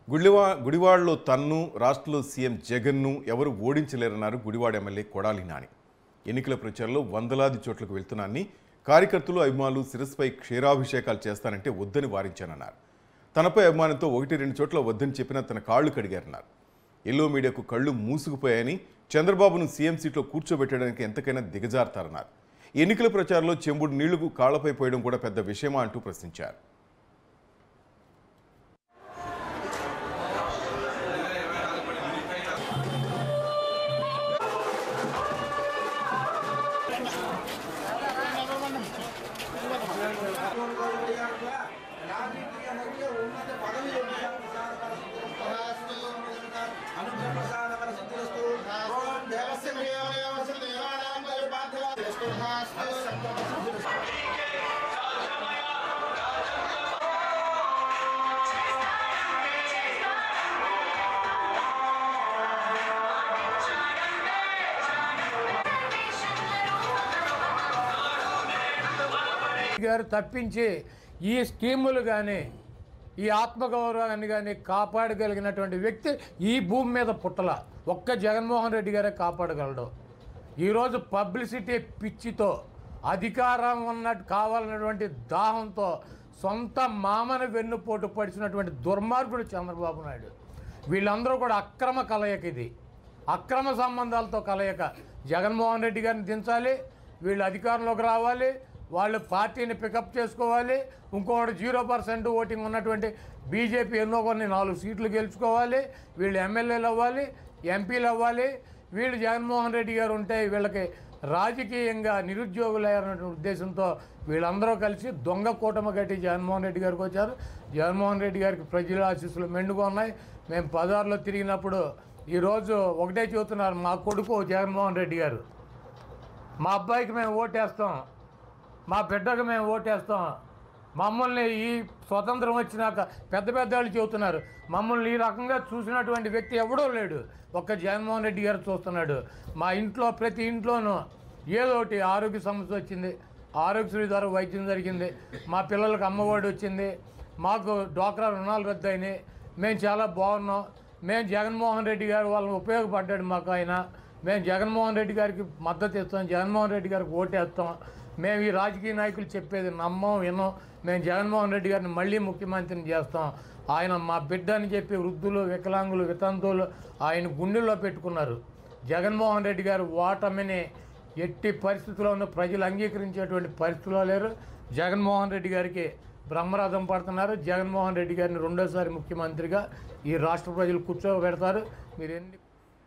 గుడివాడలో తన్ను రాష్ట్రంలో సీఎం జగన్ను ఎవరు ఓడించలేరన్నారు గుడివాడ ఎమ్మెల్యే కొడాలి నాని. ఎన్నికల ప్రచారంలో వందలాది చోట్లకు వెళ్తున్నానని, కార్యకర్తలు అభిమానులు శిరస్పై క్షీరాభిషేకాలు చేస్తానంటే వద్దని వారించానన్నారు. తనపై అభిమానంతో 1-2 చోట్ల వద్దని చెప్పినా తన కాళ్లు కడిగారన్నారు. ఎల్లో మీడియాకు కళ్ళు మూసుకుపోయాయని, చంద్రబాబును సీఎం సీట్లో కూర్చోబెట్టడానికి ఎంతకైనా దిగజారుతారన్నారు. ఎన్నికల ప్రచారంలో చెంబుడు నీళ్లకు కాళ్లపై పోయడం కూడా పెద్ద విషయమా అంటూ ప్రశ్నించారు. గారు తప్పించి ఈ స్కీములు కానీ ఈ ఆత్మగౌరవాన్ని కానీ కాపాడగలిగినటువంటి వ్యక్తి ఈ భూమి మీద పుట్టల. ఒక్క జగన్మోహన్ రెడ్డి గారే కాపాడగలడు. ఈరోజు పబ్లిసిటీ పిచ్చితో, అధికారం ఉన్నట్టు కావాలన్నటువంటి దాహంతో సొంత మామని వెన్నుపోటు పడిచినటువంటి దుర్మార్గుడు చంద్రబాబు నాయుడు. వీళ్ళందరూ కూడా అక్రమ కలయిక, ఇది అక్రమ సంబంధాలతో కలయిక. జగన్మోహన్ రెడ్డి గారిని దించాలి, వీళ్ళు అధికారంలోకి రావాలి, వాళ్ళు పార్టీని పికప్ చేసుకోవాలి, ఇంకొకటి 0% ఓటింగ్ ఉన్నటువంటి బీజేపీ ఎన్నో కొన్ని 4 సీట్లు గెలుచుకోవాలి, వీళ్ళు ఎమ్మెల్యేలు అవ్వాలి, ఎంపీలు అవ్వాలి. వీళ్ళు జగన్మోహన్ రెడ్డి గారు ఉంటే వీళ్ళకి రాజకీయంగా నిరుద్యోగులైనటువంటి ఉద్దేశంతో వీళ్ళందరూ కలిసి దొంగ కూటమి కట్టి జగన్మోహన్ రెడ్డి గారికి వచ్చారు. జగన్మోహన్ రెడ్డి గారికి ప్రజల ఆశీస్సులు మెండుగా ఉన్నాయి. మేము పదార్లో తిరిగినప్పుడు ఈరోజు ఒకటే చెబుతున్నారు, మా కొడుకు జగన్మోహన్ రెడ్డి గారు, మా అబ్బాయికి మేము ఓటేస్తాం, మా బిడ్డకు మేము ఓటేస్తాం. మమ్మల్ని ఈ స్వతంత్రం వచ్చినాక పెద్ద వాళ్ళు చెబుతున్నారు, మమ్మల్ని ఈ రకంగా చూసినటువంటి వ్యక్తి ఎవడో లేడు, ఒక్క జగన్మోహన్ రెడ్డి గారు చూస్తున్నాడు. మా ఇంట్లో ప్రతి ఇంట్లోనూ ఏదో ఒకటి ఆరోగ్య సమస్య వచ్చింది, ఆరోగ్యశ్రీ ద్వారా వైద్యం జరిగింది, మా పిల్లలకు అమ్మఒడి వచ్చింది, మాకు డ్వాక్రా రుణాలు రద్దు అయినాయి, మేము చాలా బాగున్నాం. మేము జగన్మోహన్ రెడ్డి గారు వాళ్ళని ఉపయోగపడ్డాడు మాకు ఆయన. మేము జగన్మోహన్ రెడ్డి గారికి మద్దతు ఇస్తాం, జగన్మోహన్ రెడ్డి గారికి ఓటేస్తాం. మేము ఈ రాజకీయ నాయకులు చెప్పేది వినం. మేము జగన్మోహన్ రెడ్డి గారిని మళ్ళీ ముఖ్యమంత్రిని చేస్తాం. ఆయన మా బిడ్డ అని చెప్పి వృద్ధులు, వికలాంగులు, వితంతువులు ఆయన గుండెల్లో పెట్టుకున్నారు. జగన్మోహన్ రెడ్డి గారు ఓటమిని ఎట్టి పరిస్థితుల్లోనూ ప్రజలు అంగీకరించేటువంటి పరిస్థితుల్లో లేరు. జగన్మోహన్ రెడ్డి గారికి బ్రహ్మరథం పడుతున్నారు. జగన్మోహన్ రెడ్డి గారిని రెండోసారి ముఖ్యమంత్రిగా ఈ రాష్ట్ర ప్రజలు కూర్చోబెడతారు. మీరు ఎన్ని